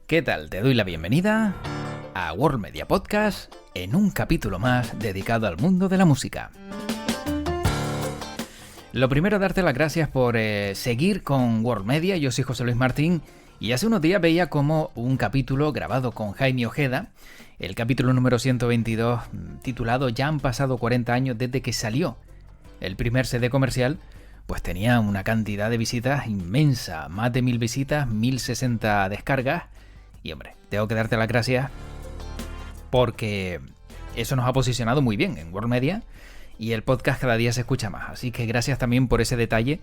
¿Qué tal? Te doy la bienvenida a World Media Podcast en un capítulo más dedicado al mundo de la música. Lo primero, darte las gracias por seguir con World Media. Yo soy José Luis Martín y hace unos días veía como un capítulo grabado con Jaime Ojeda, el capítulo número 122, titulado "Ya han pasado 40 años desde que salió el primer CD comercial", pues tenía una cantidad de visitas inmensa, más de 1000 visitas, 1060 descargas. Y hombre, tengo que darte las gracias porque eso nos ha posicionado muy bien en World Media y el podcast cada día se escucha más. Así que gracias también por ese detalle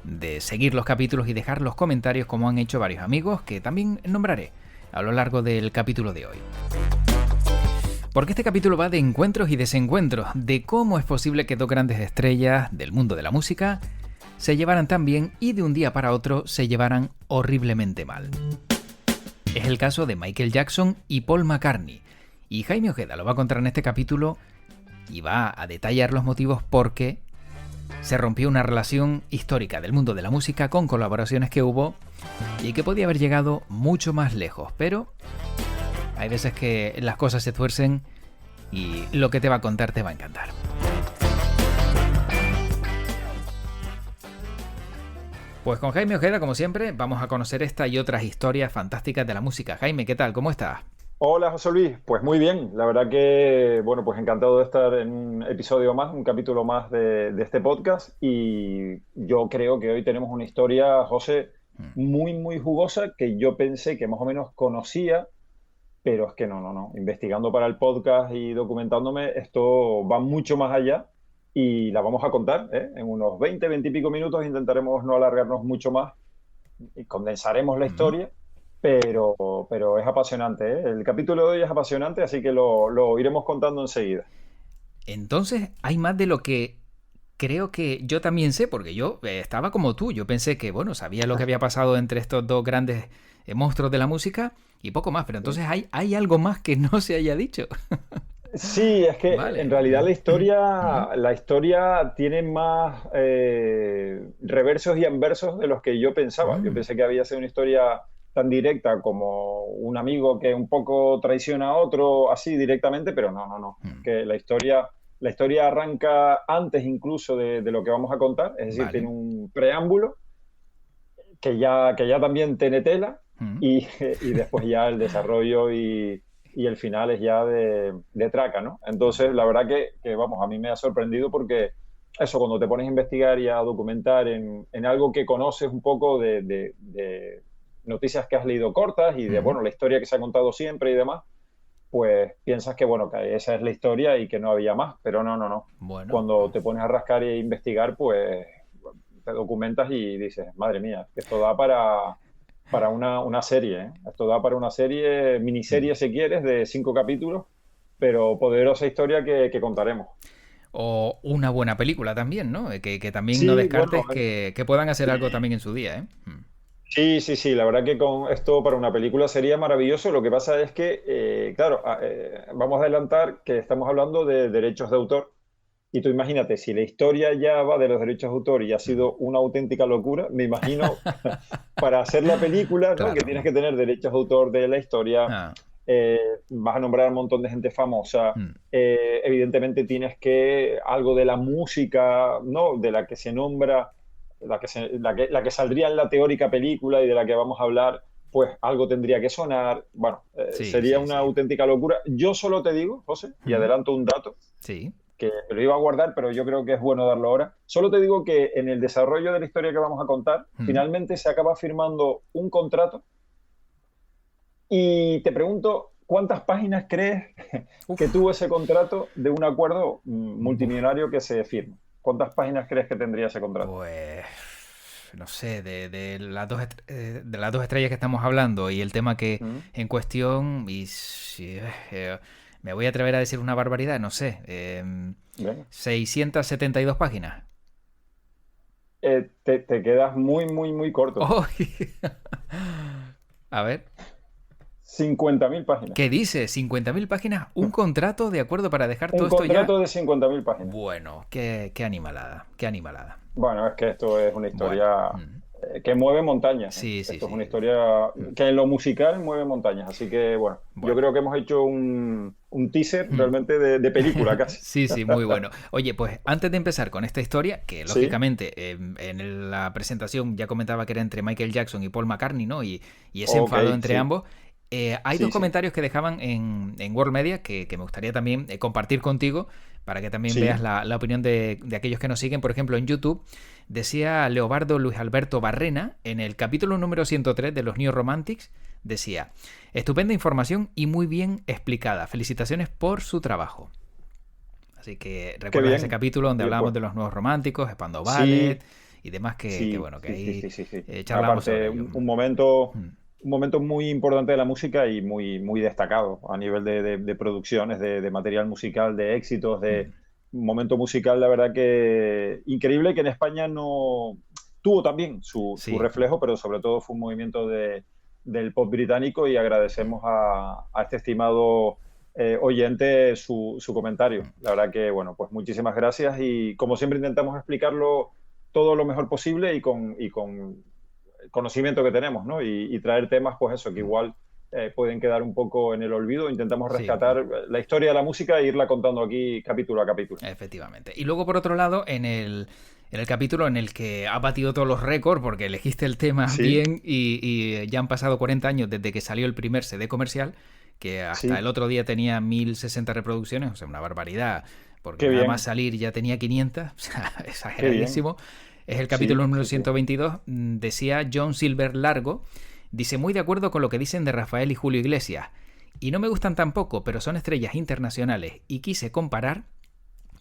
de seguir los capítulos y dejar los comentarios, como han hecho varios amigos que también nombraré a lo largo del capítulo de hoy. Porque este capítulo va de encuentros y desencuentros, de cómo es posible que dos grandes estrellas del mundo de la música se llevaran tan bien y de un día para otro se llevaran horriblemente mal. Es el caso de Michael Jackson y Paul McCartney, y Jaime Ojeda lo va a contar en este capítulo y va a detallar los motivos por qué se rompió una relación histórica del mundo de la música con colaboraciones que hubo y que podía haber llegado mucho más lejos, pero hay veces que las cosas se tuercen y lo que te va a contar te va a encantar. Pues con Jaime Ojeda, como siempre, vamos a conocer esta y otras historias fantásticas de la música. Jaime, ¿qué tal? ¿Cómo estás? Hola José Luis, pues muy bien, la verdad que, bueno, pues encantado de estar en un episodio más, un capítulo más de este podcast y yo creo que hoy tenemos una historia, José, muy jugosa que yo pensé que más o menos conocía, pero es que no, investigando para el podcast y documentándome, esto va mucho más allá y la vamos a contar, ¿eh? En unos 20 y pico minutos intentaremos no alargarnos mucho más y condensaremos la historia. Pero es apasionante, ¿eh? El capítulo de hoy es apasionante, así que lo iremos contando enseguida. Entonces, hay más de lo que creo que yo también sé, porque yo estaba como tú. Yo pensé que, bueno, sabía lo que había pasado entre estos dos grandes monstruos de la música y poco más, pero entonces hay algo más que no se haya dicho. Sí, es que en Vale. realidad la historia tiene más reversos y anversos de los que yo pensaba. Yo pensé que había sido una historia tan directa como un amigo que un poco traiciona a otro así directamente, pero no. Que la historia arranca antes incluso de lo que vamos a contar, es decir, tiene Vale. un preámbulo que ya también tiene tela y después ya el desarrollo y el final es ya de traca, ¿no? Entonces, la verdad que, vamos, a mí me ha sorprendido porque eso, cuando te pones a investigar y a documentar en algo que conoces un poco de noticias que has leído cortas y de, bueno, la historia que se ha contado siempre y demás, pues piensas que, bueno, que esa es la historia y que no había más, pero no. Bueno. Cuando te pones a rascar e investigar, pues te documentas y dices, madre mía, que esto da para una serie, ¿eh? Esto da para una serie, miniserie si quieres, de 5 capítulos, pero poderosa historia que contaremos. O una buena película también, ¿no? Que también no Sí, bueno, descartes que puedan hacer algo también en su día, ¿eh? sí, la verdad que con esto para una película sería maravilloso. Lo que pasa es que, claro, vamos a adelantar que estamos hablando de derechos de autor. Y tú imagínate, si la historia ya va de los derechos de autor y ha sido una auténtica locura, me imagino para hacer la película, ¿no? Que Claro. tienes que tener derechos de autor de la historia, Ah, vas a nombrar un montón de gente famosa, mm. evidentemente tienes que algo de la música, ¿no? De la que se nombra, la que saldría en la teórica película y de la que vamos a hablar, pues algo tendría que sonar. Bueno, Sí, sería sí, una sí. auténtica locura. Yo solo te digo, José, y adelanto un dato Sí. que me lo iba a guardar, pero yo creo que es bueno darlo ahora. Solo te digo que en el desarrollo de la historia que vamos a contar, finalmente se acaba firmando un contrato y te pregunto, ¿cuántas páginas crees que Uf. tuvo ese contrato de un acuerdo Buf. multimillonario que se firma? ¿Cuántas páginas crees que tendría ese contrato? Pues no sé, de las de las dos estrellas que estamos hablando y el tema que ¿Mm? en cuestión, y si, me voy a atrever a decir una barbaridad, no sé, Venga. 672 páginas. Te quedas muy corto. ¡Oh! A ver, 50.000 páginas. ¿qué dice? 50.000 páginas, un contrato de acuerdo para dejar todo Un esto ya. contrato de 50.000 páginas. Bueno, qué animalada, qué animalada. Bueno, es que esto es una Bueno, historia que mueve montañas. Sí, sí, Esto es sí. una historia que en lo musical mueve montañas. Así que, bueno, yo Bueno. creo que hemos hecho un teaser realmente de película casi. Sí, sí, muy bueno. Oye, pues antes de empezar con esta historia, que Sí, lógicamente la presentación ya comentaba que era entre Michael Jackson y Paul McCartney, ¿no? Y ese ok, enfado entre sí, ambos. Hay dos sí, sí, comentarios que dejaban en World Media que me gustaría también compartir contigo para que también veas sí. la opinión de aquellos que nos siguen. Por ejemplo, en YouTube decía Leobardo Luis Alberto Barrena en el capítulo número 103 de los New Romantics, decía: estupenda información y muy bien explicada. Felicitaciones por su trabajo. Así que Qué recuerdas ese bien. capítulo donde Oye, pues hablábamos de los nuevos románticos, Spandau Ballet sí, y demás que sí, bueno, que sí, sí, ahí sí, sí, sí. charlamos sobre Aparte, ello. Mm. un momento muy importante de la música y muy, muy destacado a nivel de producciones, de material musical, de éxitos, de Mm. un momento musical, la verdad que increíble que en España no tuvo también su Sí. reflejo, pero sobre todo fue un movimiento del pop británico y agradecemos a este estimado oyente su comentario. La verdad que, bueno, pues muchísimas gracias y como siempre intentamos explicarlo todo lo mejor posible y con el conocimiento que tenemos, ¿no? Y traer temas, pues eso, que Mm. igual pueden quedar un poco en el olvido. Intentamos Sí. rescatar la historia de la música e irla contando aquí capítulo a capítulo. Efectivamente. Y luego, por otro lado, en el capítulo en el que ha batido todos los récords, porque elegiste el tema Sí, bien y ya han pasado 40 años desde que salió el primer CD comercial, que hasta el sí, otro día tenía 1060 reproducciones, o sea, una barbaridad, porque qué nada más bien, salir ya tenía 500, o sea, qué bien. exageradísimo. Es el capítulo Sí, número sí, sí. 122, decía John Silver Largo, dice: muy de acuerdo con lo que dicen de Rafael y Julio Iglesias, y no me gustan tampoco, pero son estrellas internacionales, y quise comparar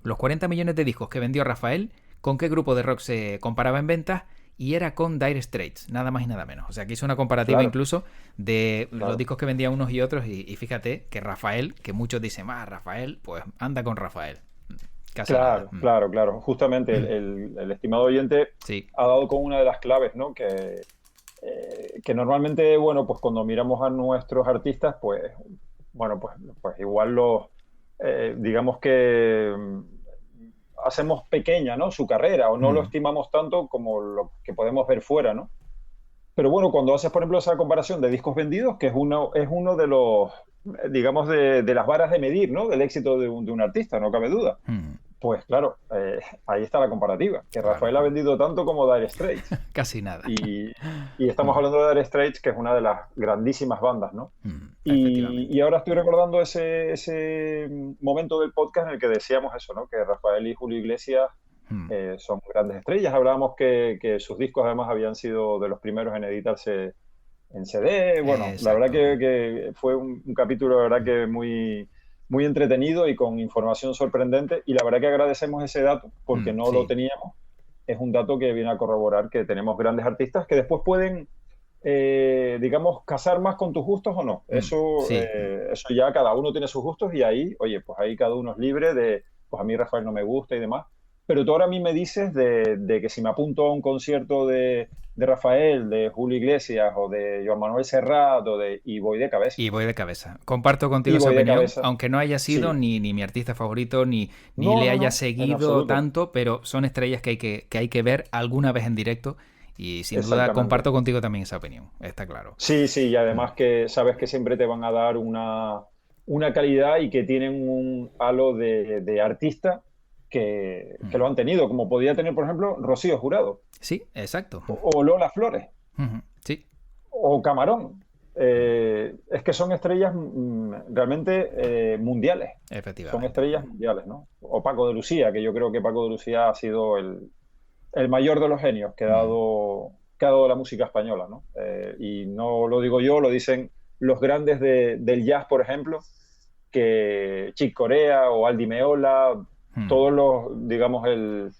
los 40 millones de discos que vendió Rafael, ¿con qué grupo de rock se comparaba en ventas? Y era con Dire Straits, nada más y nada menos. O sea, que hizo una comparativa Claro, incluso de los claro. discos que vendían unos y otros. Y fíjate que Rafael, que muchos dicen: Rafael, pues anda con Rafael. Casi nada. Claro, claro, claro. Justamente el estimado oyente Sí. ha dado con una de las claves, ¿no? Que normalmente, bueno, pues cuando miramos a nuestros artistas, pues, bueno, pues igual digamos que hacemos pequeña, ¿no? Su carrera o no lo Mm. estimamos tanto como lo que podemos ver fuera, ¿no? Pero bueno, cuando haces, por ejemplo, esa comparación de discos vendidos, que es uno de los, digamos, de las varas de medir, ¿no? Del éxito de un artista, no cabe duda. Mm. Pues claro, ahí está la comparativa, que Claro. Rafael ha vendido tanto como Dire Straits. Casi nada. Y, y estamos Mm. hablando de Dire Straits, que es una de las grandísimas bandas, ¿no? Y Efectivamente. ahora estoy recordando ese momento del podcast en el que decíamos eso, ¿no? Que Rafael y Julio Iglesias Mm. son grandes estrellas. Hablábamos que sus discos además habían sido de los primeros en editarse en CD. Bueno, la verdad Exacto. que fue un capítulo, la verdad que muy, muy entretenido y con información sorprendente. Y la verdad que agradecemos ese dato porque no lo Sí. teníamos. Es un dato que viene a corroborar que tenemos grandes artistas que después pueden, digamos, casar más con tus gustos o no. Sí. Eso ya cada uno tiene sus gustos y ahí, oye, pues ahí cada uno es libre de, pues a mí Rafael no me gusta y demás. Pero tú ahora a mí me dices de que si me apunto a un concierto de Rafael, de Julio Iglesias o de Joan Manuel Serrat y voy de cabeza. Y voy de cabeza. Comparto contigo Y esa voy de opinión, cabeza. aunque no haya sido Sí. ni mi artista favorito, ni No, le no, haya no, en seguido absoluto. tanto, pero son estrellas que hay que ver alguna vez en directo. Y sin duda Exactamente. comparto contigo también esa opinión, está claro. Sí, sí, y Mm. además que sabes que siempre te van a dar una calidad y que tienen un halo de artista que Mm. lo han tenido, como podía tener, por ejemplo, Rocío Jurado, Sí, exacto. o Lola Flores, Sí. o Camarón. Es que son estrellas realmente mundiales, son Efectivamente. estrellas mundiales, ¿no? O Paco de Lucía, que yo creo que Paco de Lucía ha sido el mayor de los genios que ha dado la música española, ¿no? Y no lo digo yo, lo dicen los grandes del jazz, por ejemplo, que Chick Corea o Aldi Meola, Mm. todos los, digamos, el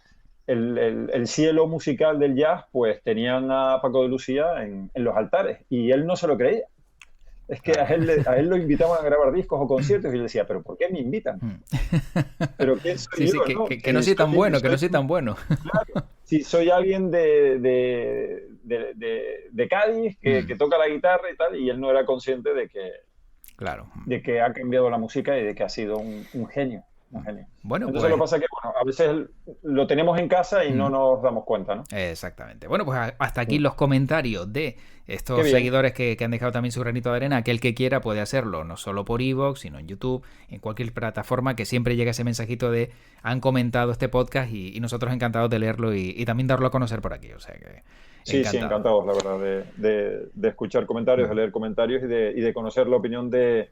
cielo musical del jazz, pues tenían a Paco de Lucía en los altares y él no se lo creía. Es que Claro. a él lo invitaban a grabar discos o conciertos y él decía, pero ¿por qué me invitan? Mm. ¿Pero quién Sí, soy sí, yo, que, no? que, que no Si soy tan bueno, que no soy soy tan bueno. claro, si soy alguien de Cádiz que Mm. toca la guitarra y tal, y él no era consciente Claro. de que ha cambiado la música y de que ha sido un genio. un genio. Bueno, Entonces lo que pasa es que, bueno, a veces lo tenemos en casa y no nos damos cuenta, ¿no? Exactamente. Bueno, pues hasta aquí Sí. los comentarios de Qué estos bien. seguidores que han dejado también su granito de arena. Aquel que quiera puede hacerlo, no solo por iVoox, sino en YouTube, en cualquier plataforma, que siempre llega ese mensajito de han comentado este podcast y nosotros encantados de leerlo y también darlo a conocer por aquí. O sea que Sí, sí, encantado. encantados, la verdad, de escuchar comentarios, de leer comentarios y de conocer la opinión de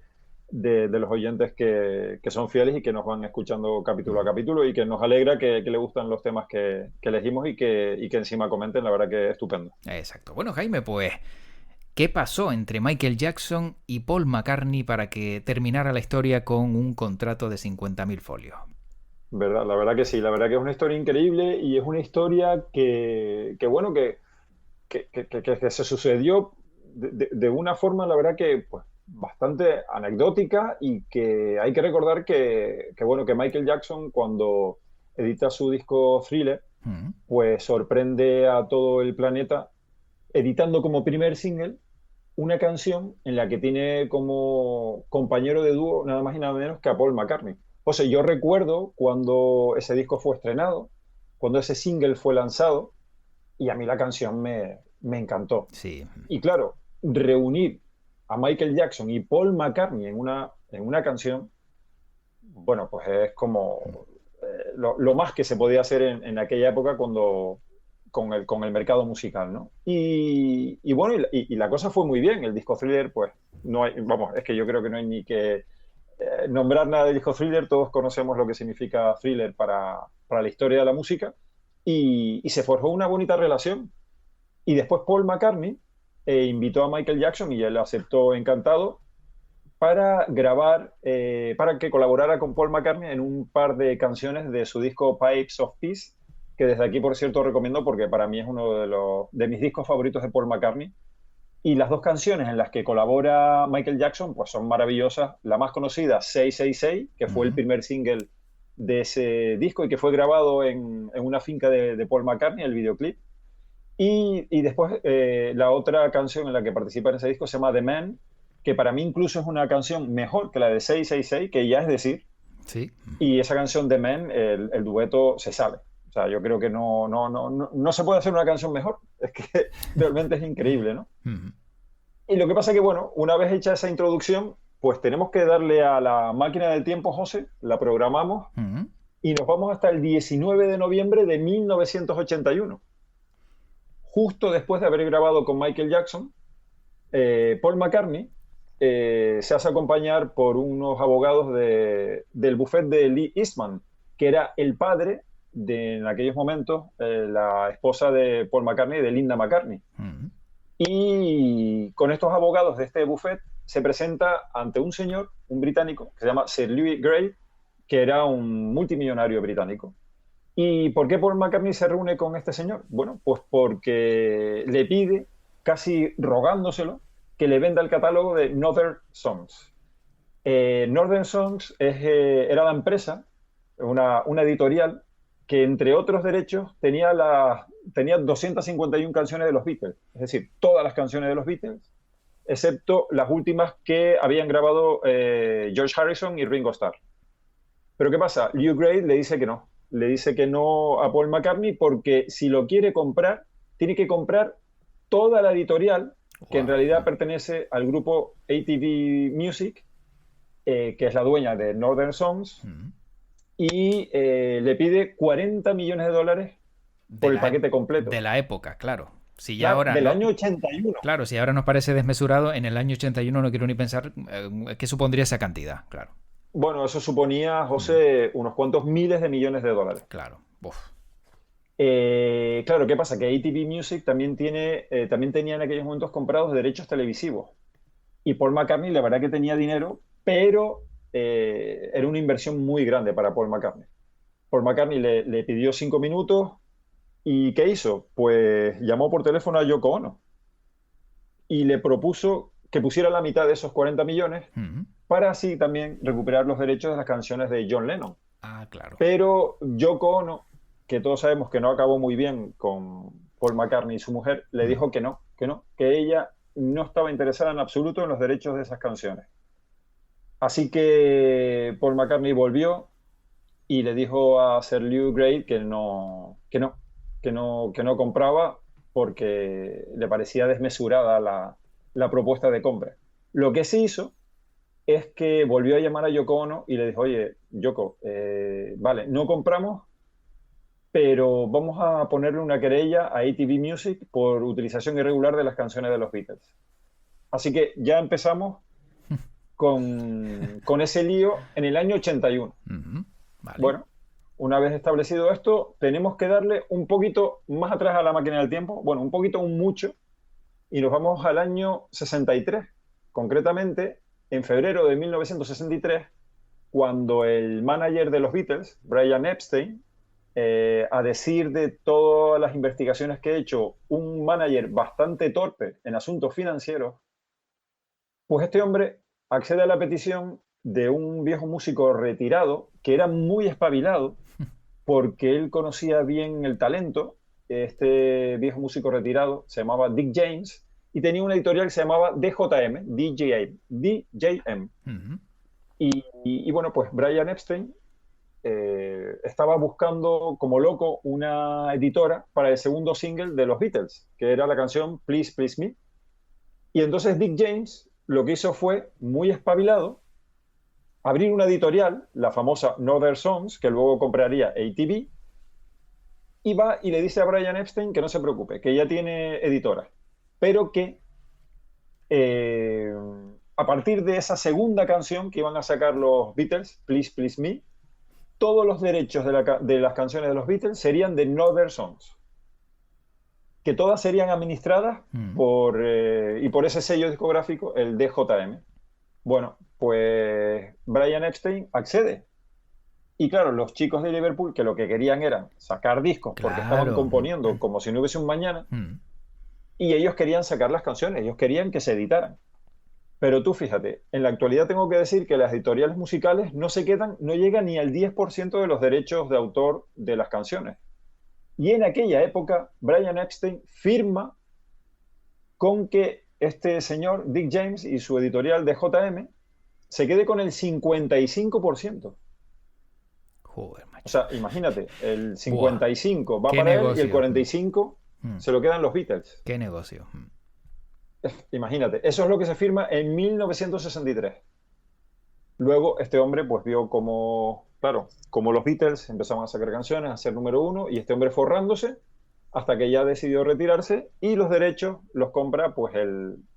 los oyentes que son fieles y que nos van escuchando capítulo a capítulo y que nos alegra que le gustan los temas que elegimos y que encima comenten, la verdad que es estupendo. Exacto. Bueno, Jaime, pues, ¿qué pasó entre Michael Jackson y Paul McCartney para que terminara la historia con un contrato de 50.000 folios? ¿Verdad? La verdad que sí, la verdad que es una historia increíble y es una historia que bueno, que se sucedió de una forma, la verdad que pues, bastante anecdótica y que hay que recordar bueno, que Michael Jackson cuando edita su disco Thriller, Mm. pues sorprende a todo el planeta editando como primer single una canción en la que tiene como compañero de dúo nada más y nada menos que a Paul McCartney. O sea, yo recuerdo cuando ese disco fue estrenado, cuando ese single fue lanzado, y a mí la canción me encantó. Sí. Y claro, reunir a Michael Jackson y Paul McCartney en una canción, bueno, pues es como lo más que se podía hacer en aquella época cuando, con el mercado musical, ¿no? Y bueno, y la cosa fue muy bien. El disco Thriller, pues, no hay, vamos, es que yo creo que no hay ni que nombrar nada del disco Thriller. Todos conocemos lo que significa Thriller para la historia de la música. Y se forjó una bonita relación. Y después Paul McCartney invitó a Michael Jackson y él aceptó encantado para grabar, para que colaborara con Paul McCartney en un par de canciones de su disco Pipes of Peace, que desde aquí, por cierto, recomiendo porque para mí es uno de mis discos favoritos de Paul McCartney. Y las dos canciones en las que colabora Michael Jackson pues son maravillosas. La más conocida, 666, que fue el primer single de ese disco y que fue grabado en una finca de Paul McCartney, el videoclip. Y después la otra canción en la que participa en ese disco se llama The Man, que para mí incluso es una canción mejor que la de 666, que ya es decir, Sí. y esa canción The Man, el dueto se sale. O sea, yo creo que no se puede hacer una canción mejor. Es que realmente es increíble, ¿no? Y lo que pasa es que, bueno, una vez hecha esa introducción, pues tenemos que darle a la máquina del tiempo, José, la programamos y nos vamos hasta el 19 de noviembre de 1981. Justo después de haber grabado con Michael Jackson, Paul McCartney se hace acompañar por unos abogados del bufete de Lee Eastman, que era el padre de, en aquellos momentos, la esposa de Paul McCartney, de Linda McCartney. Y con estos abogados de este bufete se presenta ante un señor, un británico, que se llama Sir Louis Gray, que era un multimillonario británico. ¿Y por qué Paul McCartney se reúne con este señor? Bueno, pues porque le pide, casi rogándoselo, que le venda el catálogo de Northern Songs. Northern Songs era la empresa, una editorial, que entre otros derechos tenía 251 canciones de los Beatles, es decir, todas las canciones de los Beatles, excepto las últimas que habían grabado George Harrison y Ringo Starr. Pero ¿qué pasa? Lew Gray le dice que no. Le dice que no a Paul McCartney porque si lo quiere comprar, tiene que comprar toda la editorial, que en realidad pertenece al grupo ATV Music, que es la dueña de Northern Songs, y le pide 40 millones de dólares por el paquete completo. De la época, claro. Si ya Claro, ahora del no, año 81. claro, si ahora nos parece desmesurado, en el año 81 no quiero ni pensar qué supondría esa cantidad, claro. Bueno, eso suponía, José, unos cuantos miles de millones de dólares. Claro. Uf. Claro, ¿qué pasa? Que ATV Music también tenía en aquellos momentos comprados derechos televisivos. Y Paul McCartney, la verdad que tenía dinero, pero era una inversión muy grande para Paul McCartney. Paul McCartney le pidió 5 minutos y ¿qué hizo? Pues llamó por teléfono a Yoko Ono y le propuso que pusiera la mitad de esos 40 millones para así también recuperar los derechos de las canciones de John Lennon. Ah, claro. Pero Yoko Ono, que todos sabemos que no acabó muy bien con Paul McCartney y su mujer, le dijo que no, que ella no estaba interesada en absoluto en los derechos de esas canciones. Así que Paul McCartney volvió y le dijo a Sir Lew Grade que no compraba porque le parecía desmesurada la propuesta de compra. Lo que sí hizo es que volvió a llamar a Yoko Ono y le dijo, oye, Yoko, vale, no compramos, pero vamos a ponerle una querella a ATV Music por utilización irregular de las canciones de los Beatles. Así que ya empezamos con ese lío en el año 81. Vale. Bueno, una vez establecido esto, tenemos que darle un poquito más atrás a la máquina del tiempo, bueno, un poquito, un mucho, y nos vamos al año 63, concretamente en febrero de 1963, cuando el manager de los Beatles, Brian Epstein, a decir de todas las investigaciones que he hecho, un manager bastante torpe en asuntos financieros, pues este hombre accede a la petición de un viejo músico retirado que era muy espabilado porque él conocía bien el talento. Este viejo músico retirado se llamaba Dick James y tenía una editorial que se llamaba DJM, DJM. Y bueno, pues Brian Epstein estaba buscando como loco una editora para el segundo single de los Beatles, que era la canción Please Please Me. Y entonces Dick James lo que hizo fue, muy espabilado, abrir una editorial, la famosa Northern Songs, que luego compraría ATV, y va y le dice a Brian Epstein que no se preocupe, que ya tiene editora, pero que a partir de esa segunda canción que iban a sacar los Beatles, Please Please Me, todos los derechos de las canciones de los Beatles serían de Northern Songs, que todas serían administradas por ese sello discográfico, el DJM. Bueno, pues Brian Epstein accede. Y claro, los chicos de Liverpool, que lo que querían era sacar discos, porque estaban componiendo como si no hubiese un mañana, y ellos querían sacar las canciones, ellos querían que se editaran. Pero tú fíjate, en la actualidad tengo que decir que las editoriales musicales no llegan ni al 10% de los derechos de autor de las canciones. Y en aquella época, Brian Epstein firma con que este señor, Dick James, y su editorial DJM, se quede con el 55%. Joder, macho. O sea, imagínate, el 55 va Qué para negocio. él y el 45 se lo quedan los Beatles. Qué negocio. Imagínate, eso es lo que se firma en 1963. Luego este hombre pues vio como, claro, como los Beatles empezaban a sacar canciones, a ser número uno, y este hombre forrándose hasta que ya decidió retirarse y los derechos los compra pues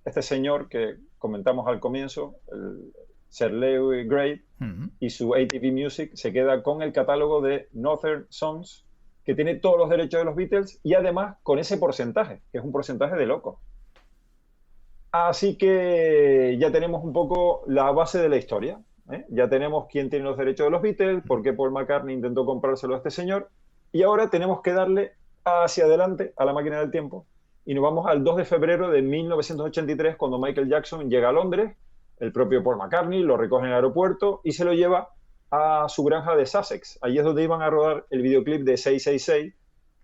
este señor que comentamos al comienzo, el Sir Lew Grade, y su ATV Music se queda con el catálogo de Northern Songs, que tiene todos los derechos de los Beatles y además con ese porcentaje, que es un porcentaje de loco. Así que ya tenemos un poco la base de la historia, ¿eh? Ya tenemos quién tiene los derechos de los Beatles, por qué Paul McCartney intentó comprárselo a este señor, y ahora tenemos que darle hacia adelante a la máquina del tiempo y nos vamos al 2 de febrero de 1983, cuando Michael Jackson llega a Londres. El propio Paul McCartney lo recoge en el aeropuerto y se lo lleva a su granja de Sussex. Allí es donde iban a rodar el videoclip de 666,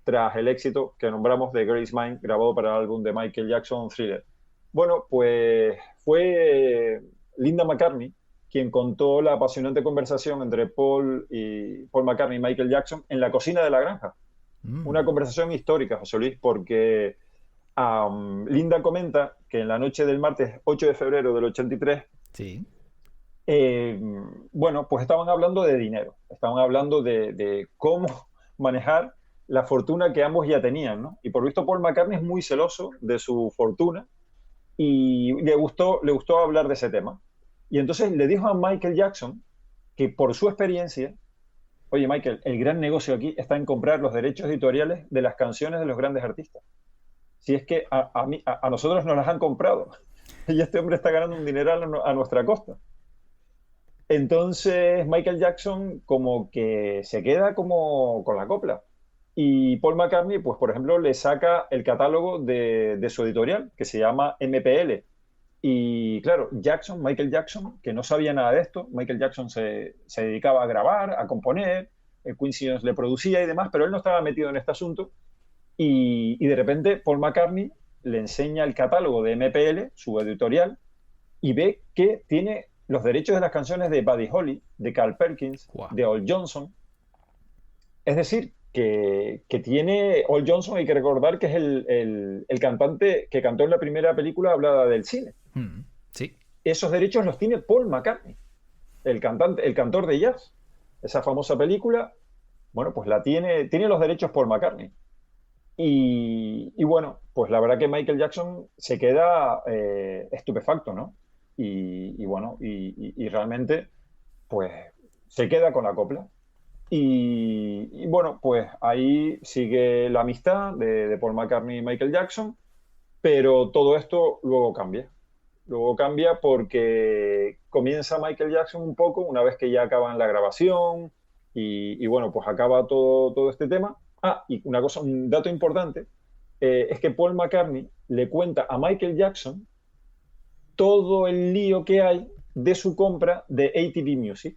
tras el éxito que nombramos de Grace Mine, grabado para el álbum de Michael Jackson, Thriller. Bueno, pues fue Linda McCartney quien contó la apasionante conversación entre Paul McCartney y Michael Jackson en la cocina de la granja. Una conversación histórica, José Luis, porque Linda comenta que en la noche del martes 8 de febrero del 83, sí. Bueno, pues estaban hablando de dinero, estaban hablando de cómo manejar la fortuna que ambos ya tenían, ¿no? Y por visto Paul McCartney es muy celoso de su fortuna y le gustó hablar de ese tema. Y entonces le dijo a Michael Jackson que por su experiencia, oye Michael, el gran negocio aquí está en comprar los derechos editoriales de las canciones de los grandes artistas. Si es que a nosotros nos las han comprado y este hombre está ganando un dineral a nuestra costa. Entonces Michael Jackson como que se queda como con la copla. Y Paul McCartney, pues por ejemplo, le saca el catálogo de su editorial, que se llama MPL. Y claro, Michael Jackson, que no sabía nada de esto, Michael Jackson se dedicaba a grabar, a componer, Quincy Jones le producía y demás, pero él no estaba metido en este asunto. Y de repente Paul McCartney le enseña el catálogo de MPL, su editorial, y ve que tiene los derechos de las canciones de Buddy Holly, de Carl Perkins, de Al Johnson, Es decir, que tiene All Johnson, hay que recordar que es el cantante que cantó en la primera película hablada del cine. Sí. Esos derechos los tiene Paul McCartney, el cantante, el cantor de jazz. Esa famosa película, bueno, pues tiene los derechos Paul McCartney. Y bueno, pues la verdad que Michael Jackson se queda estupefacto, ¿no? Y bueno, y realmente, pues se queda con la copla. Y bueno, pues ahí sigue la amistad de Paul McCartney y Michael Jackson, pero todo esto luego cambia. Luego cambia porque comienza Michael Jackson un poco, una vez que ya acaban la grabación y bueno, pues acaba todo este tema. Ah, y una cosa, un dato importante, es que Paul McCartney le cuenta a Michael Jackson todo el lío que hay de su compra de ATV Music.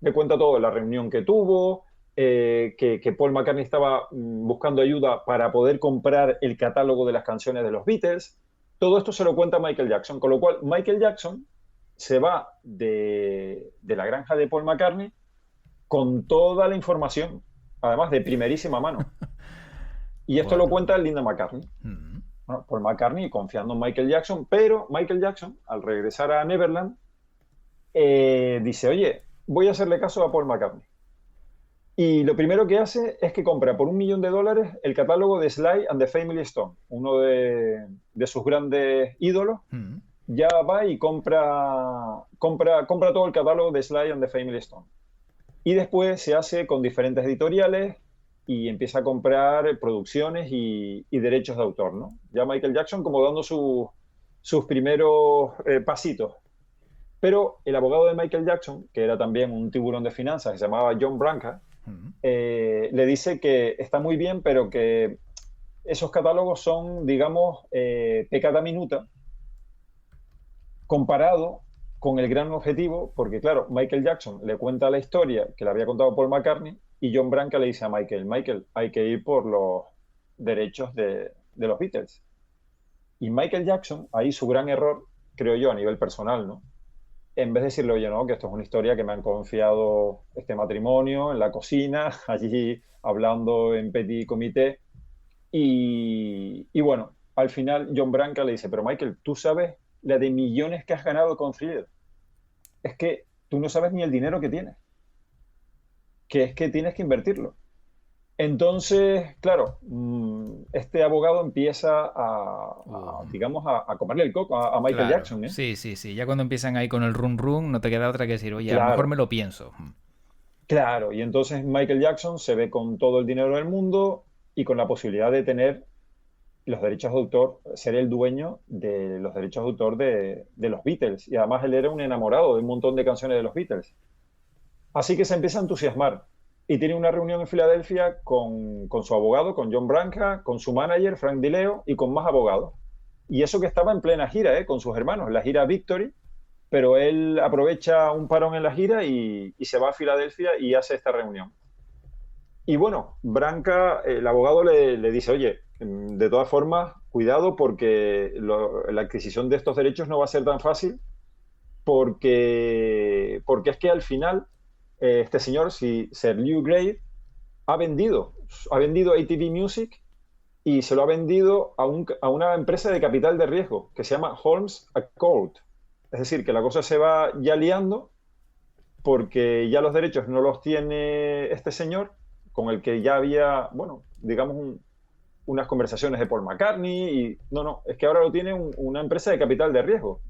Le cuenta todo, la reunión que tuvo, que Paul McCartney estaba buscando ayuda para poder comprar el catálogo de las canciones de los Beatles. Todo esto se lo cuenta Michael Jackson, con lo cual Michael Jackson se va de la granja de Paul McCartney con toda la información, además de primerísima mano. Y esto lo Bueno. cuenta Linda McCartney. Bueno, Paul McCartney confiando en Michael Jackson, pero Michael Jackson, al regresar a Neverland, dice, oye, voy a hacerle caso a Paul McCartney. Y lo primero que hace es que compra por $1.000.000 el catálogo de Sly and the Family Stone, uno de sus grandes ídolos. Ya va y compra todo el catálogo de Sly and the Family Stone. Y después se hace con diferentes editoriales y empieza a comprar producciones y derechos de autor, ¿no? Ya Michael Jackson como dando sus primeros pasitos. Pero el abogado de Michael Jackson, que era también un tiburón de finanzas, que se llamaba John Branca, le dice que está muy bien, pero que esos catálogos son, digamos, peccata minuta comparado con el gran objetivo, porque claro, Michael Jackson le cuenta la historia que le había contado Paul McCartney y John Branca le dice a Michael, hay que ir por los derechos de los Beatles. Y Michael Jackson, ahí su gran error, creo yo, a nivel personal, ¿no? En vez de decirle, oye, no, que esto es una historia que me han confiado este matrimonio en la cocina, allí hablando en petit comité. Y bueno, al final John Branca le dice, pero Michael, tú sabes la de millones que has ganado con Thriller. Es que tú no sabes ni el dinero que tienes, que es que tienes que invertirlo. Entonces, claro, este abogado empieza digamos, a comerle el coco a Michael Claro, Jackson, ¿eh? sí, sí, sí. Ya cuando empiezan ahí con el run run, no te queda otra que decir, oye, a lo mejor me Claro, lo pienso. claro. Y entonces Michael Jackson se ve con todo el dinero del mundo y con la posibilidad de tener los derechos de autor, ser el dueño de los derechos de autor de los Beatles. Y además él era un enamorado de un montón de canciones de los Beatles. Así que se empieza a entusiasmar y tiene una reunión en Filadelfia con su abogado, con John Branca, con su manager, Frank DiLeo, y con más abogados. Y eso que estaba en plena gira, con sus hermanos, la gira Victory, pero él aprovecha un parón en la gira y se va a Filadelfia y hace esta reunión. Y bueno, Branca, el abogado le dice, oye, de todas formas, cuidado porque la adquisición de estos derechos no va a ser tan fácil porque es que al final este señor, Sir Lew Grade, ha vendido ATV Music y se lo ha vendido a una empresa de capital de riesgo que se llama Holmes Accord. Es decir, que la cosa se va ya liando porque ya los derechos no los tiene este señor con el que ya había, bueno, digamos, unas conversaciones de Paul McCartney y no, es que ahora lo tiene una empresa de capital de riesgo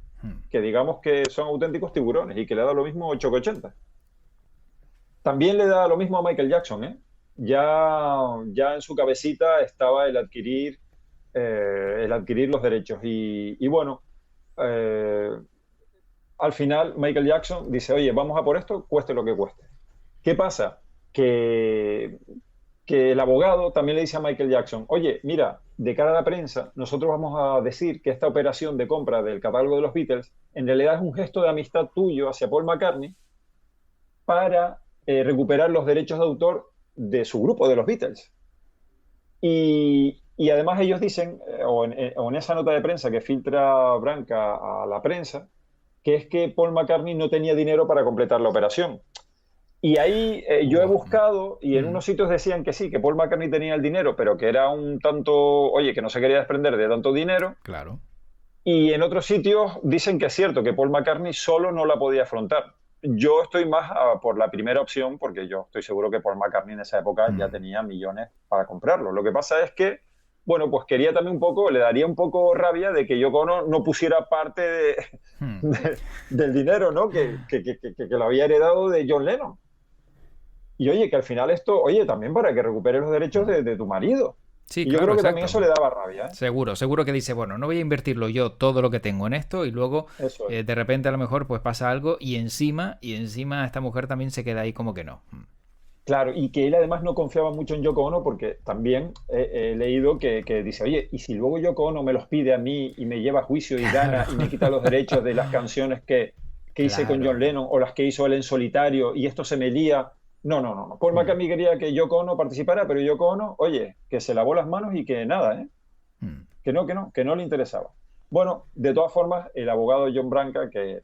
que digamos que son auténticos tiburones y que le da lo mismo 8,80. También le da lo mismo a Michael Jackson, ¿eh? Ya en su cabecita estaba el adquirir los derechos. Y bueno, eh, al final Michael Jackson dice, oye, vamos a por esto, cueste lo que cueste. ¿Qué pasa? Que el abogado también le dice a Michael Jackson, oye, mira, de cara a la prensa, nosotros vamos a decir que esta operación de compra del catálogo de los Beatles en realidad es un gesto de amistad tuyo hacia Paul McCartney para recuperar los derechos de autor de su grupo, de los Beatles. Y además ellos dicen, o en esa nota de prensa que filtra Branca a la prensa, que es que Paul McCartney no tenía dinero para completar la operación. Y ahí yo he buscado y en Mm, unos sitios decían que sí, que Paul McCartney tenía el dinero, pero que era un tanto, oye, que no se quería desprender de tanto dinero. claro. Y en otros sitios dicen que es cierto, que Paul McCartney solo no la podía afrontar. Yo estoy más por la primera opción, porque yo estoy seguro que Paul McCartney en esa época ya Mm, tenía millones para comprarlo. Lo que pasa es que, bueno, pues quería también un poco, le daría un poco rabia de que Yoko Ono no pusiera parte mm. del dinero, ¿no? Que lo había heredado de John Lennon. Y oye, que al final esto, oye, también para que recuperes los derechos Mm. de tu marido. Sí, Y yo claro, creo que también exacto. eso le daba rabia, ¿eh? Seguro, seguro que dice, bueno, no voy a invertirlo yo todo lo que tengo en esto y luego Eso es. de repente a lo mejor pues pasa algo y encima esta mujer también se queda ahí como que no. Mm. Claro, y que él además no confiaba mucho en Yoko Ono porque también he leído que dice, oye, ¿y si luego Yoko Ono me los pide a mí y me lleva a juicio y Claro, gana y me quita los derechos de las canciones que hice con claro. John Lennon o las que hizo él en solitario y esto se me lía? No, no, no, no. Paul Mm, McCartney quería que Yoko Ono participara, pero Yoko Ono, oye, que se lavó las manos y que nada, ¿eh? mm, Que no le interesaba. Bueno, de todas formas, el abogado John Branca, que,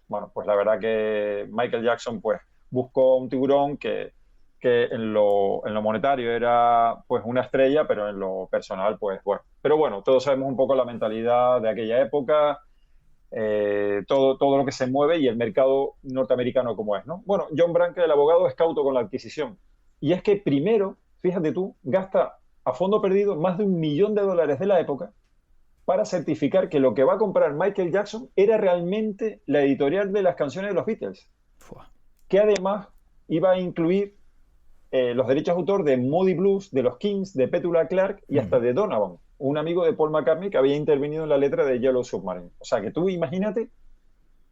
bueno, pues la verdad que Michael Jackson, pues, buscó un tiburón que en lo monetario era, pues, una estrella, pero en lo personal, pues, bueno. Pero bueno, todos sabemos un poco la mentalidad de aquella época, todo lo que se mueve y el mercado norteamericano como es, ¿no? Bueno, John Branca, el abogado, es cauto con la adquisición. Y es que primero, fíjate tú, gasta a fondo perdido más de $1 millón de la época para certificar que lo que va a comprar Michael Jackson era realmente la editorial de las canciones de los Beatles, fua. que además iba a incluir los derechos de autor de Moody Blues, de los Kings, de Petula Clark y hasta Mm, de Donovan, un amigo de Paul McCartney que había intervenido en la letra de Yellow Submarine. O sea, que tú imagínate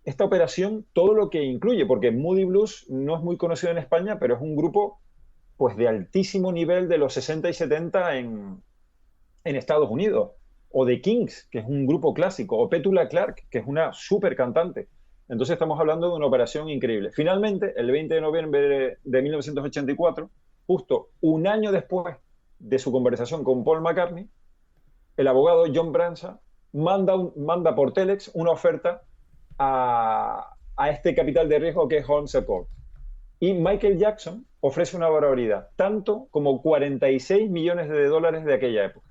esta operación, todo lo que incluye, porque Moody Blues no es muy conocido en España, pero es un grupo pues de altísimo nivel de los 60 y 70 en Estados Unidos, o The Kings, que es un grupo clásico, o Petula Clark, que es una súper cantante. Entonces estamos hablando de una operación increíble. Finalmente, el 20 de noviembre de 1984, justo un año después de su conversación con Paul McCartney, el abogado John Branca manda por Telex una oferta a este capital de riesgo que es Holmes Court. Y Michael Jackson ofrece una barbaridad, tanto como 46 millones de dólares de aquella época.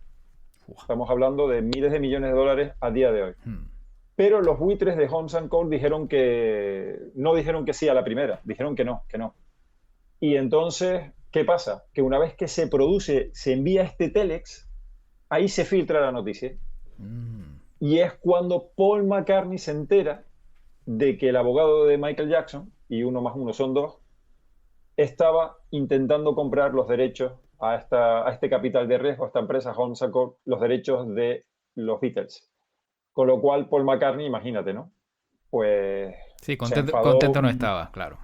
Fua. Estamos hablando de miles de millones de dólares a día de hoy. Mm, Pero los buitres de Holmes Cole no dijeron que sí a la primera, dijeron que no, que no. Y entonces, ¿qué pasa? Que una vez que se produce, se envía este telex, ahí se filtra la noticia. mm, Y es cuando Paul McCartney se entera de que el abogado de Michael Jackson, y uno más uno son dos, estaba intentando comprar los derechos a este capital de riesgo, a esta empresa Holmes Cole, los derechos de los Beatles. Con lo cual, Paul McCartney, imagínate, ¿no? Pues sí, se contento, enfadó. contento no estaba, claro.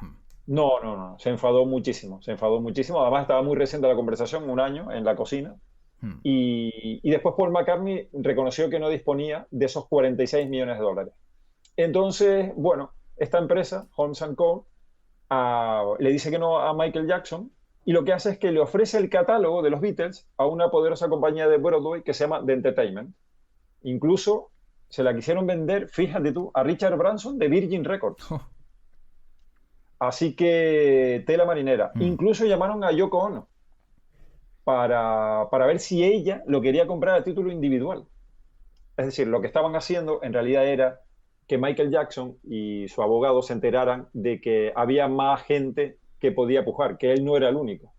No, no, no, se enfadó muchísimo, se enfadó muchísimo. Además, estaba muy reciente la conversación, un año en la cocina. Mm, Y después Paul McCartney reconoció que no disponía de esos 46 millones de dólares. Entonces, bueno, esta empresa, Holmes Co., le dice que no a Michael Jackson y lo que hace es que le ofrece el catálogo de los Beatles a una poderosa compañía de Broadway que se llama The Entertainment. Incluso se la quisieron vender, fíjate tú, a Richard Branson de Virgin Records. oh, Así que tela marinera. mm, Incluso llamaron a Yoko Ono para ver si ella lo quería comprar a título individual. Es decir, lo que estaban haciendo en realidad era que Michael Jackson y su abogado se enteraran de que había más gente que podía pujar, que él no era el único.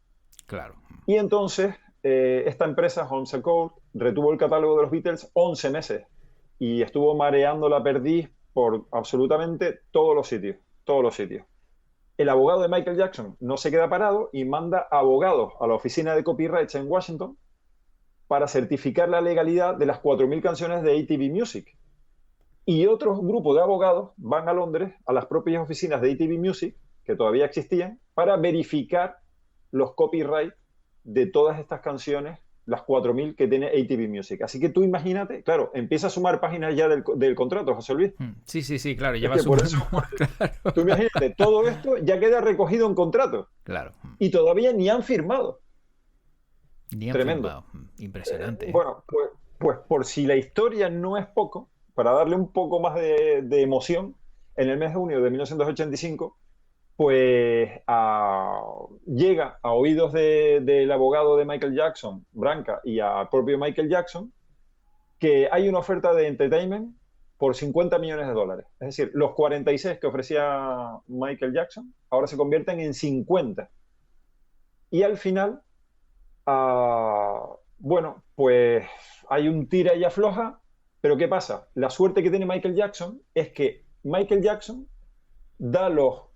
claro. Y entonces esta empresa, Holmes Cole, retuvo el catálogo de los Beatles 11 meses y estuvo mareando la perdiz por absolutamente todos los sitios, todos los sitios. El abogado de Michael Jackson no se queda parado y manda abogados a la oficina de copyrights en Washington para certificar la legalidad de las 4.000 canciones de ATV Music. Y otro grupo de abogados van a Londres, a las propias oficinas de ATV Music, que todavía existían, para verificar los copyrights de todas estas canciones, las 4.000 que tiene ATV Music. Así que tú imagínate, claro, empieza a sumar páginas ya del contrato, José Luis. Mm, sí, sí, sí, claro, Es lleva que por sumando. eso, Claro, tú imagínate, todo esto ya queda recogido en contrato claro. Mm. y todavía ni han firmado. Ni han Tremendo. firmado. Mm, impresionante, ¿eh? Bueno, pues por si la historia no es poco, para darle un poco más de emoción, en el mes de junio de 1985, pues llega a oídos del abogado de Michael Jackson, Branca, y al propio Michael Jackson, que hay una oferta de entertainment por 50 millones de dólares. Es decir, los 46 que ofrecía Michael Jackson ahora se convierten en 50. Y al final, bueno, pues hay un tira y afloja, pero ¿qué pasa? La suerte que tiene Michael Jackson es que Michael Jackson da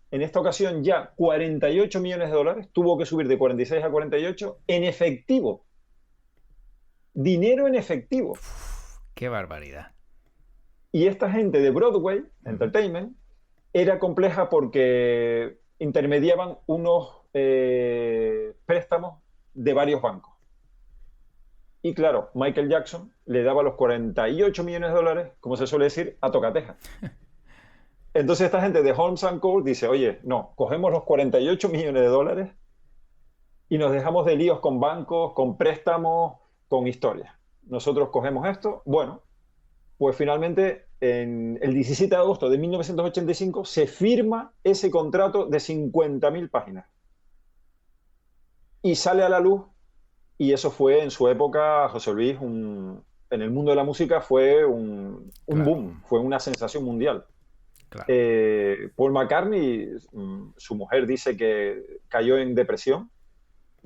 en esta ocasión ya 48 millones de dólares, tuvo que subir de 46 a 48 en efectivo, dinero en efectivo. Qué barbaridad. Y esta gente de Broadway Ujú. Entertainment era compleja porque intermediaban unos préstamos de varios bancos. Y claro, Michael Jackson le daba los 48 millones de dólares, como se suele decir, a tocateja. Entonces esta gente de Holmes and Co dice, oye, no, cogemos los 48 millones de dólares y nos dejamos de líos con bancos, con préstamos, con historias. Nosotros cogemos esto, bueno, pues finalmente en el 17 de agosto de 1985 se firma ese contrato de 50.000 páginas y sale a la luz, y eso fue en su época, José Luis, en el mundo de la música fue un Claro, boom, fue una sensación mundial. claro. Paul McCartney, su mujer dice que cayó en depresión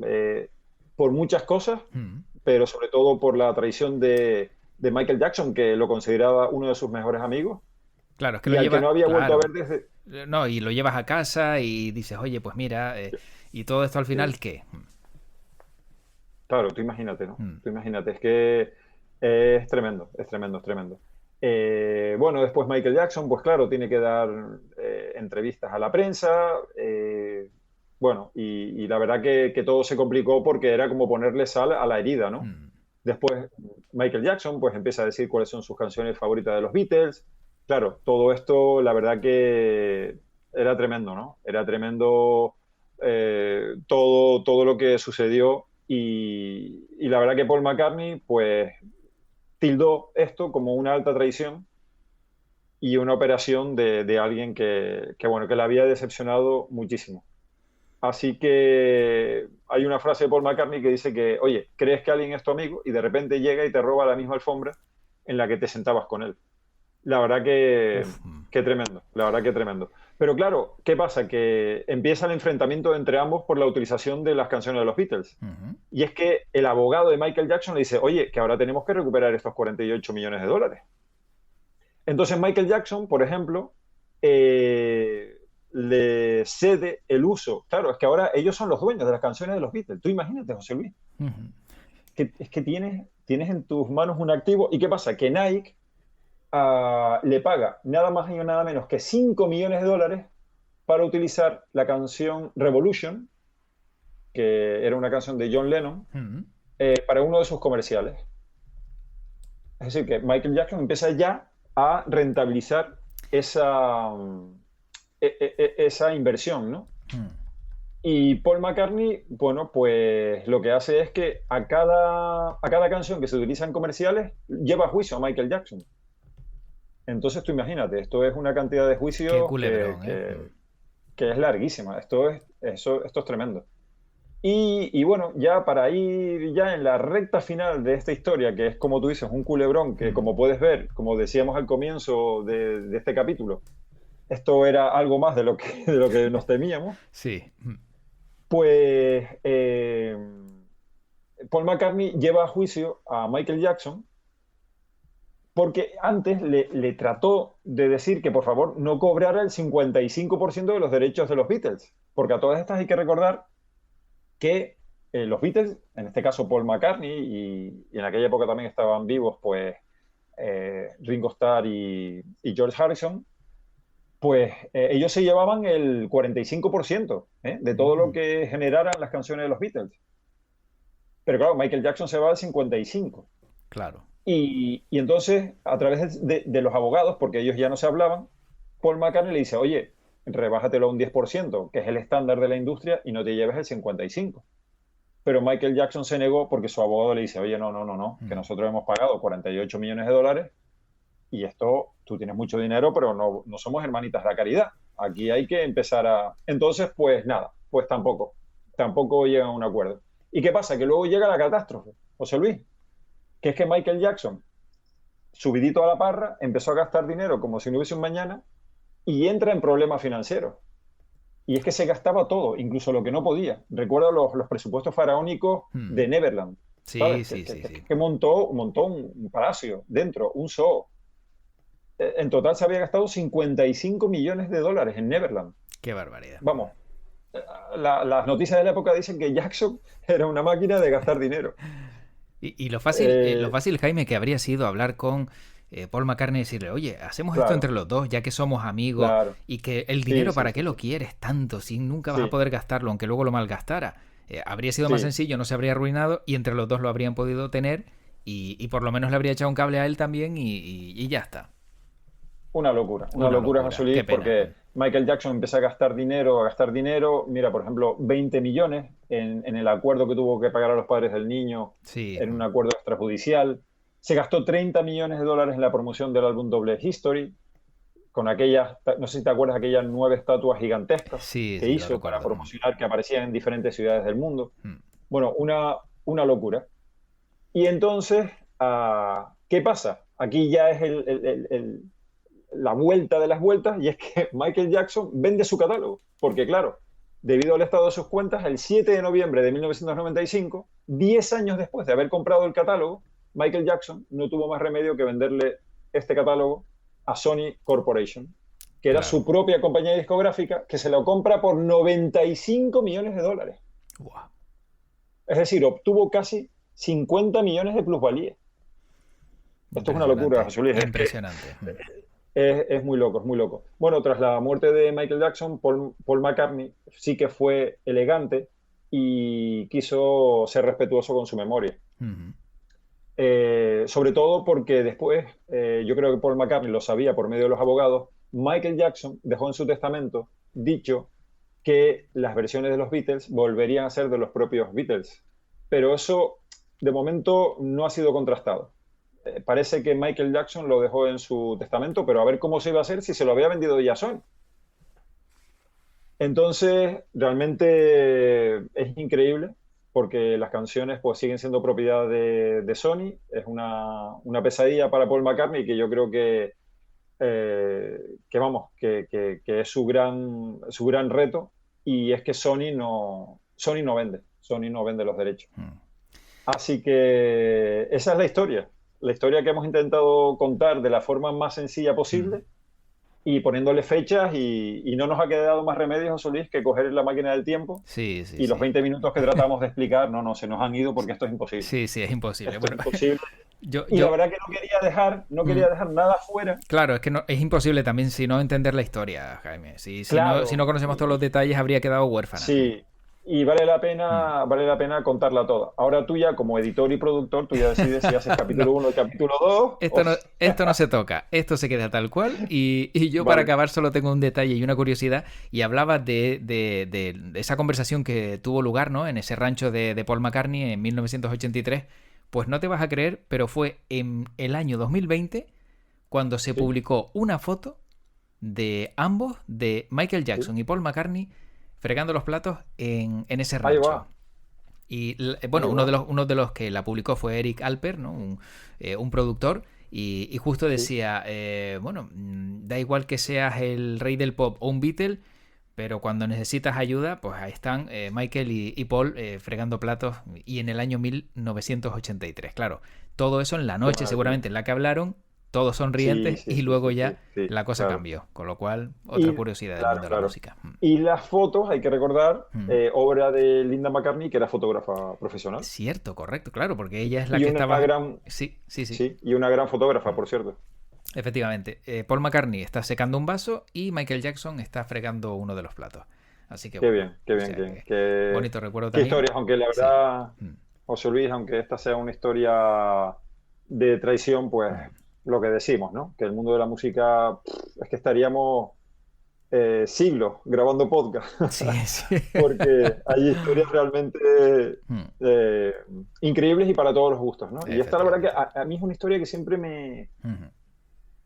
eh, por muchas cosas, Mm. pero sobre todo por la traición de Michael Jackson, que lo consideraba uno de sus mejores amigos Claro, es que y lo al que llevas, no había vuelto a claro. ver desde... No, y lo llevas a casa y dices, oye, pues mira, y todo esto al final, ¿qué? Claro, tú imagínate, ¿no? Mm. Tú imagínate, es que es tremendo, es tremendo, es tremendo. Bueno, después Michael Jackson, pues claro, tiene que dar entrevistas a la prensa. Bueno, y la verdad que todo se complicó porque era como ponerle sal a la herida, ¿no? Mm. Después Michael Jackson, pues empieza a decir cuáles son sus canciones favoritas de los Beatles. Claro, todo esto, la verdad que era tremendo, ¿no? Era tremendo todo lo que sucedió y la verdad que Paul McCartney, pues tildó esto como una alta traición y una operación de alguien bueno, que le había decepcionado muchísimo. Así que hay una frase de Paul McCartney que dice que, oye, crees que alguien es tu amigo y de repente llega y te roba la misma alfombra en la que te sentabas con él. La verdad Uf. que tremendo, la verdad que tremendo. Pero claro, ¿qué pasa? Que empieza el enfrentamiento entre ambos por la utilización de las canciones de los Beatles. Ujú. Y es que el abogado de Michael Jackson le dice, oye, que ahora tenemos que recuperar estos 48 millones de dólares. Entonces Michael Jackson, por ejemplo, le cede el uso. Claro, es que ahora ellos son los dueños de las canciones de los Beatles. Tú imagínate, José Luis, Ujú. que es que tienes en tus manos un activo. ¿Y qué pasa? Que Nike le paga nada más y nada menos que 5 millones de dólares para utilizar la canción Revolution, que era una canción de John Lennon, Ujú. para uno de sus comerciales. Es decir, que Michael Jackson empieza ya a rentabilizar esa, esa inversión, ¿no? Ujú. Y Paul McCartney, bueno, pues lo que hace es que a cada canción que se utiliza en comerciales lleva a juicio a Michael Jackson. Entonces tú imagínate, esto es una cantidad de Qué juicios culebrón, ¿eh? que es larguísima. Esto es tremendo. Y bueno, ya para ir ya en la recta final de esta historia, que es como tú dices, un culebrón, que Mm. como puedes ver, como decíamos al comienzo de este capítulo, esto era algo más de lo que nos temíamos, Sí. Mm. pues Paul McCartney lleva a juicio a Michael Jackson porque antes le trató de decir que por favor no cobrara el 55% de los derechos de los Beatles, porque a todas estas hay que recordar que los Beatles, en este caso Paul McCartney, y en aquella época también estaban vivos, pues Ringo Starr y George Harrison, pues ellos se llevaban el 45% de todo lo Mm. que generaran las canciones de los Beatles. Pero claro, Michael Jackson se va al 55%. Claro. Y entonces, a través de los abogados, porque ellos ya no se hablaban, Paul McCartney le dice, oye, rebájatelo a un 10%, que es el estándar de la industria, y no te lleves el 55%. Pero Michael Jackson se negó porque su abogado le dice, oye, no, no, no, no, que Mm. nosotros hemos pagado 48 millones de dólares y esto, tú tienes mucho dinero, pero no somos hermanitas de la caridad. Aquí hay que empezar a... Entonces, pues nada, pues tampoco llegan a un acuerdo. ¿Y qué pasa? Que luego llega la catástrofe, José Luis, que es que Michael Jackson, subidito a la parra, empezó a gastar dinero como si no hubiese un mañana y entra en problemas financieros. Y es que se gastaba todo, incluso lo que no podía. Recuerdo los presupuestos faraónicos de Neverland, Sí, ¿sabes? sí, sí, sí. Que montó un palacio dentro, un zoo. En total se había gastado 55 millones de dólares en Neverland. Qué barbaridad. Vamos, las noticias de la época dicen que Jackson era una máquina de gastar dinero. Y lo Eh, fácil, Jaime, que habría sido hablar con Paul McCartney y decirle, oye, hacemos esto claro, entre los dos, ya que somos amigos, claro. y que el Sí, dinero, sí, ¿para qué sí, lo sí. quieres tanto si nunca vas a Sí, poder gastarlo, aunque luego lo malgastara? Habría sido más sí. sencillo, no se habría arruinado y entre los dos lo habrían podido tener y por lo menos le habría echado un cable a él también y ya está. Una Una locura, José locura, qué Luis, pena. porque Michael Jackson empieza a gastar dinero, a gastar dinero. Mira, por ejemplo, 20 millones en el acuerdo que tuvo que pagar a los padres del niño Sí, en un acuerdo extrajudicial. Se gastó 30 millones de dólares en la promoción del álbum Double History, con aquellas, no sé si te acuerdas, aquellas 9 estatuas gigantescas sí, que sí, lo hizo para recuerdo. promocionar, que aparecían en diferentes ciudades del mundo. Mm. Bueno, una locura. Y entonces, ¿qué pasa? Aquí ya es la vuelta de las vueltas, y es que Michael Jackson vende su catálogo, porque claro, debido al estado de sus cuentas, el 7 de noviembre de 1995, 10 años después de haber comprado el catálogo, Michael Jackson no tuvo más remedio que venderle este catálogo a Sony Corporation, que era Claro. su propia compañía discográfica, que se lo compra por 95 millones de dólares. Wow. Es decir, obtuvo casi 50 millones de plusvalía. Esto es una locura, Impresionante, José Luis. Es que impresionante. es muy loco, es muy loco. Bueno, tras la muerte de Michael Jackson, Paul McCartney sí que fue elegante y quiso ser respetuoso con su memoria. Mm. Sobre todo porque después, yo creo que Paul McCartney lo sabía por medio de los abogados, Michael Jackson dejó en su testamento dicho que las versiones de los Beatles volverían a ser de los propios Beatles. Pero eso, de momento, no ha sido contrastado. Parece que Michael Jackson lo dejó en su testamento, pero a ver cómo se iba a hacer si se lo había vendido ya Sony. Entonces, realmente es increíble porque las canciones pues siguen siendo propiedad de Sony. Es una pesadilla para Paul McCartney que yo creo que vamos, que es su gran reto, y es que Sony no vende los derechos. Mm. Así que esa es la historia que hemos intentado contar de la forma más sencilla Mm. posible y poniéndole fechas, y no nos ha quedado más remedio, José Luis, que coger la máquina del tiempo, Sí, sí, y los sí. 20 minutos que tratamos de explicar, no, se nos han ido porque esto es imposible. Sí, sí, es imposible. Esto es Bueno, imposible. yo, Y la yo, verdad que no mm, quería dejar nada fuera. claro, es que no, es imposible también si no entender la historia, Jaime. Si no Claro, conocemos todos los detalles, habría quedado huérfana. sí, y Mm. vale la pena contarla toda. Ahora tú ya, como editor y productor, tú ya decides si haces No, capítulo 1 y capítulo 2. esto no se toca, esto se queda tal cual. Y yo para Vale, acabar solo tengo un detalle y una curiosidad. Y hablaba de esa conversación que tuvo lugar, ¿no? En ese rancho de Paul McCartney en 1983. Pues no te vas a creer, pero fue en el año 2020 cuando se sí, publicó una foto de ambos, de Michael sí. Jackson y Paul McCartney, fregando los platos en ese Ahí rancho. va, Y ahí bueno, va. uno de los que la publicó fue Eric Alper, ¿no? Un productor, y justo Sí. decía, bueno, da igual que seas el rey del pop o un Beatle, pero cuando necesitas ayuda, pues ahí están Michael y Paul fregando platos, y en el año 1983, claro. Todo eso en la Qué noche maravilla. seguramente en la que hablaron, todos Sí, sonrientes, sí, y sí, luego sí, sí, ya sí, la cosa claro. cambió. Con lo cual, otra Y, curiosidad del claro, mundo de la claro. música. Y las fotos, hay que recordar, Mm. obra de Linda McCartney, que era fotógrafa profesional. Cierto, correcto, claro, porque ella es la Y que una estaba... gran, Sí, sí, sí. sí, y una gran fotógrafa, Mm. por cierto. Efectivamente, Paul McCartney está secando un vaso y Michael Jackson está fregando uno de los platos. Así que bueno, Qué o bien, sea que bonito recuerdo qué también. historia, aunque la Sí. verdad, Mm, José Luis, aunque esta sea una historia de traición, pues mm. lo que decimos, ¿no? Que el mundo de la música, es que estaríamos siglos grabando podcast, Sí, sí. porque hay historias realmente Mm, eh, increíbles y para todos los gustos, ¿no? Y esta, la verdad, que efectivamente. a mí es una historia que siempre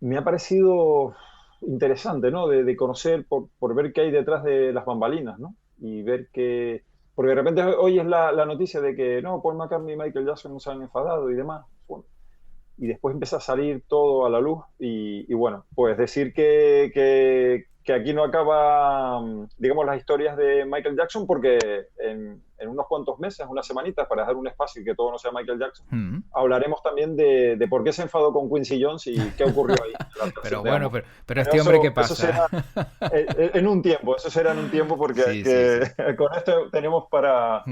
me ha parecido interesante, ¿no? De conocer, por ver qué hay detrás de las bambalinas, ¿no? Y ver que... Porque de repente hoy es la noticia de que, no, Paul McCartney y Michael Jackson no se han enfadado y demás. Bueno, y después empieza a salir todo a la luz y bueno, pues decir que aquí no acaba, digamos, las historias de Michael Jackson porque en unos cuantos meses, unas semanitas, para dejar un espacio y que todo no sea Michael Jackson, hablaremos también de por qué se enfadó con Quincy Jones y qué ocurrió ahí en la Pero relación de bueno, ambos. pero este hombre, ¿qué Eso pasa? será en un tiempo, eso será en un tiempo porque Sí, sí, sí. con esto tenemos para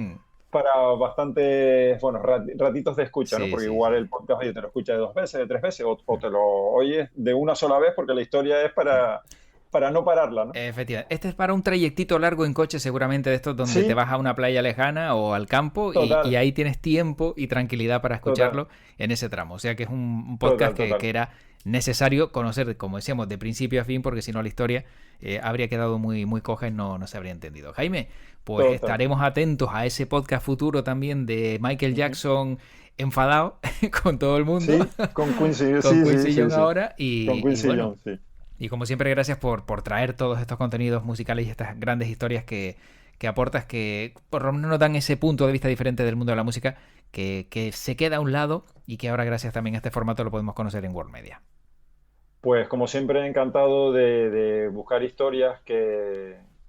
bastantes, bueno, ratitos de escucha, ¿no? Sí, Porque sí, igual sí. el podcast, oye, te lo escuchas de 2 veces, de 3 veces, o te lo oyes de una sola vez porque la historia es para no pararla, ¿no? Efectivamente. Este es para un trayectito largo en coche, seguramente de estos donde te Sí, vas a una playa lejana o al campo y total, ahí tienes tiempo y tranquilidad para total, escucharlo en ese tramo. O sea que es un podcast total, que total, era necesario conocer, como decíamos, de principio a fin, porque si no la historia habría quedado muy, muy coja y no se habría entendido. Jaime, pues total. estaremos atentos a ese podcast futuro también de Michael Ujú. Jackson enfadado con todo el mundo, Sí, con Quincy, con sí, sí, Quincy sí, Jones sí, ahora con y Quincy bueno. Jones, sí. Y como siempre, gracias por traer todos estos contenidos musicales y estas grandes historias que aportas, que por lo menos nos dan ese punto de vista diferente del mundo de la música, que se queda a un lado y que ahora, gracias también a este formato, lo podemos conocer en World Media. Pues como siempre, encantado de buscar historias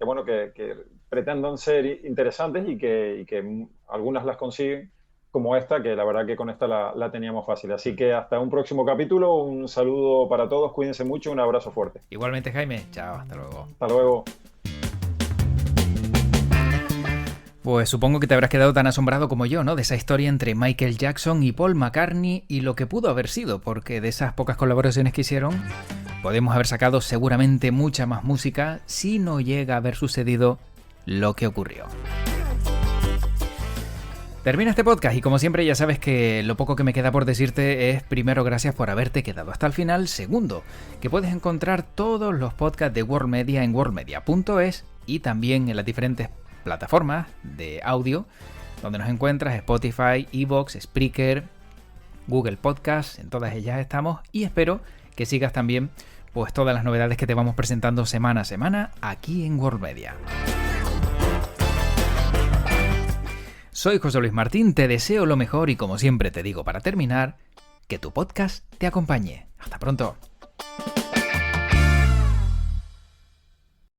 bueno, que pretendan ser interesantes y que algunas las consiguen, como esta, que la verdad que con esta la teníamos fácil. Así que hasta un próximo capítulo, un saludo para todos, cuídense mucho, un abrazo fuerte. Igualmente, Jaime, chao, hasta luego. Hasta luego. Pues supongo que te habrás quedado tan asombrado como yo, ¿no? De esa historia entre Michael Jackson y Paul McCartney y lo que pudo haber sido, porque de esas pocas colaboraciones que hicieron, podemos haber sacado seguramente mucha más música si no llega a haber sucedido lo que ocurrió. Termina este podcast y como siempre ya sabes que lo poco que me queda por decirte es primero gracias por haberte quedado hasta el final, segundo que puedes encontrar todos los podcasts de World Media en worldmedia.es y también en las diferentes plataformas de audio donde nos encuentras: Spotify, Evox, Spreaker, Google Podcast, en todas ellas estamos y espero que sigas también pues todas las novedades que te vamos presentando semana a semana aquí en World Media. Soy José Luis Martín, te deseo lo mejor y como siempre te digo para terminar, que tu podcast te acompañe. Hasta pronto.